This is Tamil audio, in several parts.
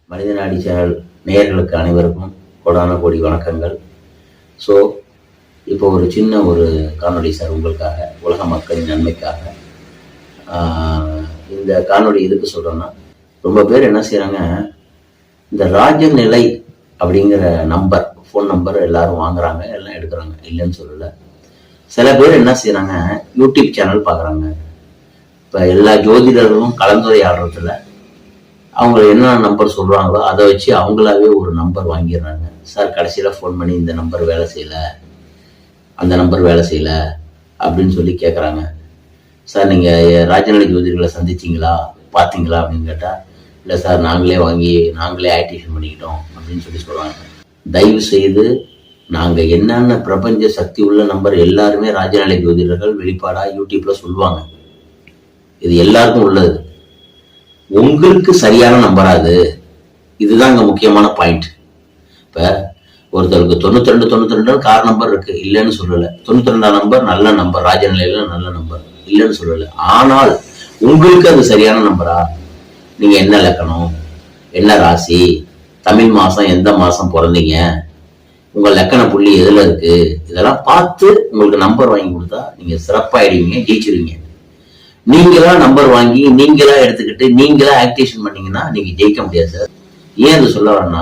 மனிதநாடி சேனல் நேயர்களுக்கு அனைவருக்கும் கோடான கோடி வணக்கங்கள். ஸோ இப்போ ஒரு சின்ன ஒரு காணொளி சார் உங்களுக்காக, உலக மக்களின் நன்மைக்காக. இந்த காணொளி எதுக்கு சொல்கிறோன்னா, ரொம்ப பேர் என்ன செய்கிறாங்க, இந்த ராஜநிலை அப்படிங்கிற நம்பர், ஃபோன் நம்பர் எல்லாரும் வாங்குறாங்க, எல்லாம் எடுக்கிறாங்க, இல்லைன்னு சொல்லலை. சில பேர் என்ன செய்கிறாங்க, யூடியூப் சேனல் பார்க்குறாங்க. இப்போ எல்லா ஜோதிடர்களும் கலந்துரையாடுறதுல அவங்க என்ன நம்பர் சொல்கிறாங்களோ அதை வச்சு அவங்களாவே ஒரு நம்பர் வாங்கிடுறாங்க. சார் கடைசியில் ஃபோன் பண்ணி இந்த நம்பர் வேலை செய்யலை, அந்த நம்பர் வேலை செய்யலை அப்படின்னு சொல்லி கேட்குறாங்க. சார் நீங்கள் ராஜநிலை ஜோதிடர்களை சந்திச்சிங்களா, பார்த்தீங்களா அப்படின்னு கேட்டால், இல்லை சார் நாங்களே வாங்கி நாங்களே ஆக்டிவேஷன் பண்ணிக்கிட்டோம் அப்படின்னு சொல்லி சொல்கிறாங்க. தயவு செய்து நாங்கள் என்னென்ன பிரபஞ்ச சக்தி உள்ள நம்பர் எல்லாருமே ராஜநிலை ஜோதிடர்கள் வெளிப்பாடாக யூடியூப்பில் சொல்லுவாங்க. இது எல்லாருக்கும் உள்ளது. உங்களுக்கு சரியான நம்பராது, இதுதான் இங்கே முக்கியமான பாயிண்ட். இப்போ ஒருத்தருக்கு 92 கார் நம்பர் இருக்கு, இல்லைன்னு சொல்லலை. 92ஆம் நம்பர் நல்ல நம்பர், ராஜநிலையில நல்ல நம்பர், இல்லைன்னு சொல்லலை. ஆனால் உங்களுக்கு அது சரியான நம்பரா? நீங்க என்ன லக்கணம், என்ன ராசி, தமிழ் மாசம் எந்த மாசம் பிறந்தீங்க, உங்க லக்கண புள்ளி எதுல இருக்கு, இதெல்லாம் பார்த்து உங்களுக்கு நம்பர் வாங்கி கொடுத்தா நீங்க சிறப்பாயிடுவீங்க, ஜெயிச்சிருவீங்க. நீங்களா நம்பர் வாங்கி நீங்களா எடுத்துக்கிட்டு நீங்களா ஆக்டிவேஷன் பண்ணீங்கன்னா நீங்க ஜெயிக்க முடியாது சார். ஏன் அது சொல்ல வரேன்னா,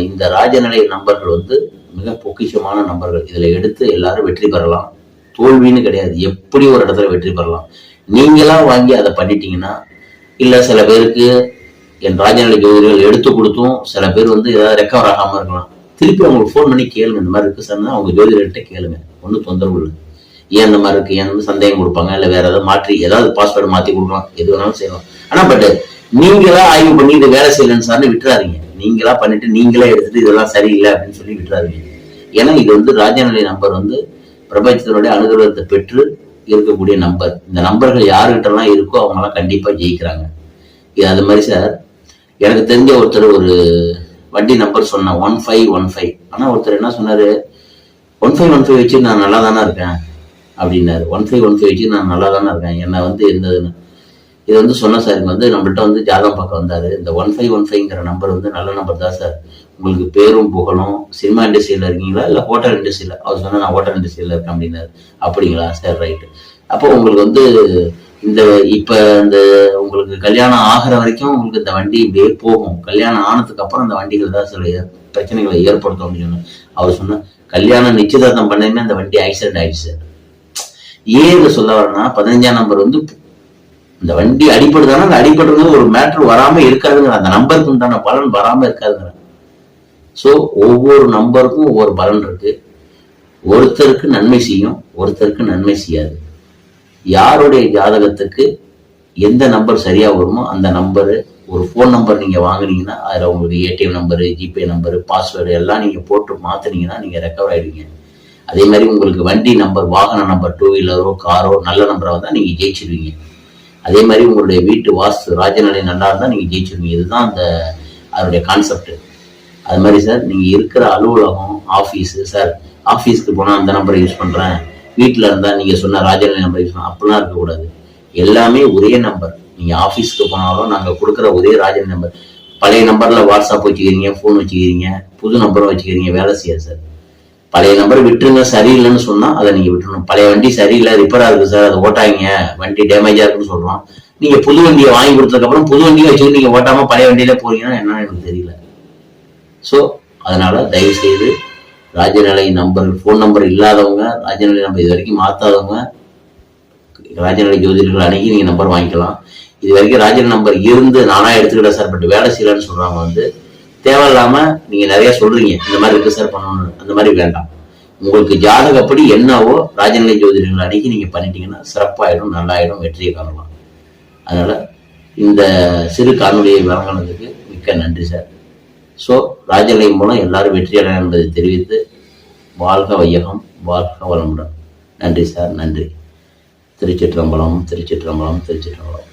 இந்த ராஜநிலை நம்பர்கள் வந்து மிக பொக்கிஷமான நம்பர்கள். இதுல எடுத்து எல்லாரும் வெற்றி பெறலாம், தோல்வின்னு கிடையாது, எப்படி ஒரு இடத்துல வெற்றி பெறலாம். நீங்களா வாங்கி அதை பண்ணிட்டீங்கன்னா, இல்ல சில பேருக்கு என் ராஜநிலை ஜோதிடர்கள் எடுத்து கொடுத்தும் சில பேர் வந்து ஏதாவது ரெக்கவர் ஆகாம இருக்கலாம். திருப்பி அவங்களுக்கு ஃபோன் பண்ணி கேளுங்க, இந்த மாதிரி இருக்கு சார், அவங்க ஜோதிடர்கிட்ட கேளுங்க, ஒன்றும் தொந்தரவு இல்லை. ஏன் இந்த மாதிரி இருக்கு, ஏன் வந்து சந்தேகம் கொடுப்பாங்க, இல்லை வேற ஏதாவது மாற்றி ஏதாவது பாஸ்வேர்டு மாற்றி கொடுக்கலாம், எது வேணாலும் செய்யலாம். ஆனா பட் நீங்களா ஆய்வு பண்ணி இது வேலை செய்யலன்னு சார்னு விட்டுறாதீங்க. நீங்களா பண்ணிட்டு நீங்களே எடுத்துட்டு இதெல்லாம் சரியில்லை அப்படின்னு சொல்லி விட்டுறாதீங்க. ஏன்னா இது வந்து ராஜநிலை நம்பர் வந்து பிரபஞ்சத்தினுடைய அனுகிரகத்தை பெற்று இருக்கக்கூடிய நம்பர். இந்த நம்பர்கள் யாருக்கிட்டலாம் இருக்கோ அவங்களாம் கண்டிப்பா ஜெயிக்கிறாங்க. இது அது மாதிரி சார், எனக்கு தெரிஞ்ச ஒருத்தர் ஒரு வண்டி நம்பர் சொன்ன 1515. ஆனா ஒருத்தர் என்ன சொன்னாரு, 1515 வச்சு நான் நல்லா தானே இருக்கேன் அப்படின்னாரு. 1515 வச்சு நான் நல்லா தானே இருக்கேன், என்ன வந்து எந்த இது வந்து சொன்ன சார், வந்து நம்மள்ட்ட வந்து ஜாதகம் பார்க்க வந்தாரு. இந்த 1515ங்கிற நம்பர் வந்து நல்ல நம்பர் தான் சார், உங்களுக்கு பேரும் புகழும், சினிமா இண்டஸ்ட்ரியில இருக்கீங்களா இல்லை ஹோட்டல் இண்டஸ்ட்ரியில? அவர் சொன்னா நான் ஹோட்டல் இண்டஸ்ட்ரியில இருக்கேன் அப்படின்னாரு. அப்படிங்களா சார், ரைட்டு. அப்போ உங்களுக்கு வந்து இந்த இப்ப இந்த உங்களுக்கு கல்யாணம் ஆகிற வரைக்கும் உங்களுக்கு இந்த வண்டி இப்படியே போகும், கல்யாணம் ஆனதுக்கு அப்புறம் இந்த வண்டிகள் தான் சில பிரச்சனைகளை ஏற்படுத்தும் அப்படின்னு சொன்னார். அவர் சொன்ன கல்யாணம் நிச்சயதார்த்தம் பண்ணீங்கன்னா அந்த வண்டி ஆக்சிடென்ட் ஆயிடுச்சு சார். ஏன் இதை சொல்ல வரேன்னா, 15ஆம் நம்பர் வந்து இந்த வண்டி அடிப்படுதானா, அந்த அடிப்படுறது ஒரு மேட்ரு வராம இருக்காதுங்கிற, அந்த நம்பருக்கு உண்டான பலன் வராம இருக்காதுங்கிற. ஸோ ஒவ்வொரு நம்பருக்கும் ஒவ்வொரு பலன் இருக்கு. ஒருத்தருக்கு நன்மை செய்யும், ஒருத்தருக்கு நன்மை செய்யாது. யாருடைய ஜாதகத்துக்கு எந்த நம்பர் சரியா வருமோ அந்த நம்பரு, ஒரு ஃபோன் நம்பர் நீங்க வாங்கினீங்கன்னா அதுல உங்களுக்கு ATM number, GPay number, password எல்லாம் நீங்க போட்டு மாத்தினீங்கன்னா நீங்க ரெக்கவர் ஆயிடுவீங்க. அதே மாதிரி உங்களுக்கு வண்டி நம்பர், வாகன நம்பர், 2 வீலரோ காரோ நல்ல நம்பரா தான் நீங்க ஜெயிச்சிருவீங்க. அதே மாதிரி உங்களுடைய வீட்டு வாஸ்து ராஜநிலை நல்லா இருந்தா நீங்க ஜெயிச்சிருவீங்க. இதுதான் அந்த அதனுடைய கான்செப்ட். அது மாதிரி சார், நீங்க இருக்கிற அலுவலகம், ஆஃபீஸு, சார் ஆஃபீஸ்க்கு போனா அந்த நம்பரை யூஸ் பண்றேன், வீட்டுல இருந்தா நீங்க சொன்ன ராஜநிலை நம்பர் யூஸ் பண்ண, அப்படிலாம் இருக்கக்கூடாது. எல்லாமே ஒரே நம்பர். நீங்க ஆஃபீஸ்க்கு போனாலும் நாங்க கொடுக்குற ஒரே ராஜநிலை நம்பர். பழைய நம்பர்ல வாட்ஸ்அப் வச்சுக்கிறீங்க, ஃபோன் வச்சுக்கிறீங்க, புது நம்பரும் வச்சுக்கிறீங்க, வேலை செய்யாது சார். பழைய நம்பர் விட்டுருங்க, சரியில்லைன்னு சொன்னா அதை நீங்க விட்டுருணும். பழைய வண்டி சரியில்லை, ரிப்பேரா இருக்கு சார், அதை ஓட்டாங்க, வண்டி டேமேஜா இருக்குன்னு சொல்றோம். நீங்க புது வண்டியை வாங்கி கொடுத்ததுக்கு அப்புறம் புது வண்டியை வச்சுக்கிட்டு நீங்க ஓட்டாம பழைய வண்டியில போறீங்கன்னா என்னன்னு எனக்கு தெரியல. ஸோ அதனால தயவு செய்து ராஜநிலை நம்பர், ஃபோன் நம்பர் இல்லாதவங்க, ராஜநிலை நம்பர் இது வரைக்கும் மாத்தாதவங்க ராஜநிலை ஜோதிடர்கள் அணுகி நீங்க நம்பர் வாங்கிக்கலாம். இது வரைக்கும் ராஜநிலை நம்பர் இருந்து நானா எடுத்துக்கிட்டேன் சார், பட் வேலை செய்யலன்னு சொல்றாங்க வந்து தேவையில்லாம நீங்க நிறைய சொல்றீங்க, இந்த மாதிரி இருக்கு சார் பண்ணணும், அந்த மாதிரி வேண்டாம். உங்களுக்கு ஜாதகப்படி என்னவோ ராஜநிலை ஜோதிடர்கள் அன்னைக்கு நீங்க பண்ணிட்டீங்கன்னா சிறப்பாயிடும், நல்லாயிடும், வெற்றியை காணலாம். அதனால இந்த சிறு காணொலியை வழங்கினதுக்கு மிக்க நன்றி சார். ஸோ ராஜநிலை மூலம் எல்லாரும் வெற்றியடையணும் என்பதை தெரிவித்து வாழ்க வையகம், வாழ்க வளமுடன். நன்றி சார், நன்றி. திருச்சிற்றம்பலம், திருச்சிற்றம்பலம், திருச்சிற்றம்பலம்.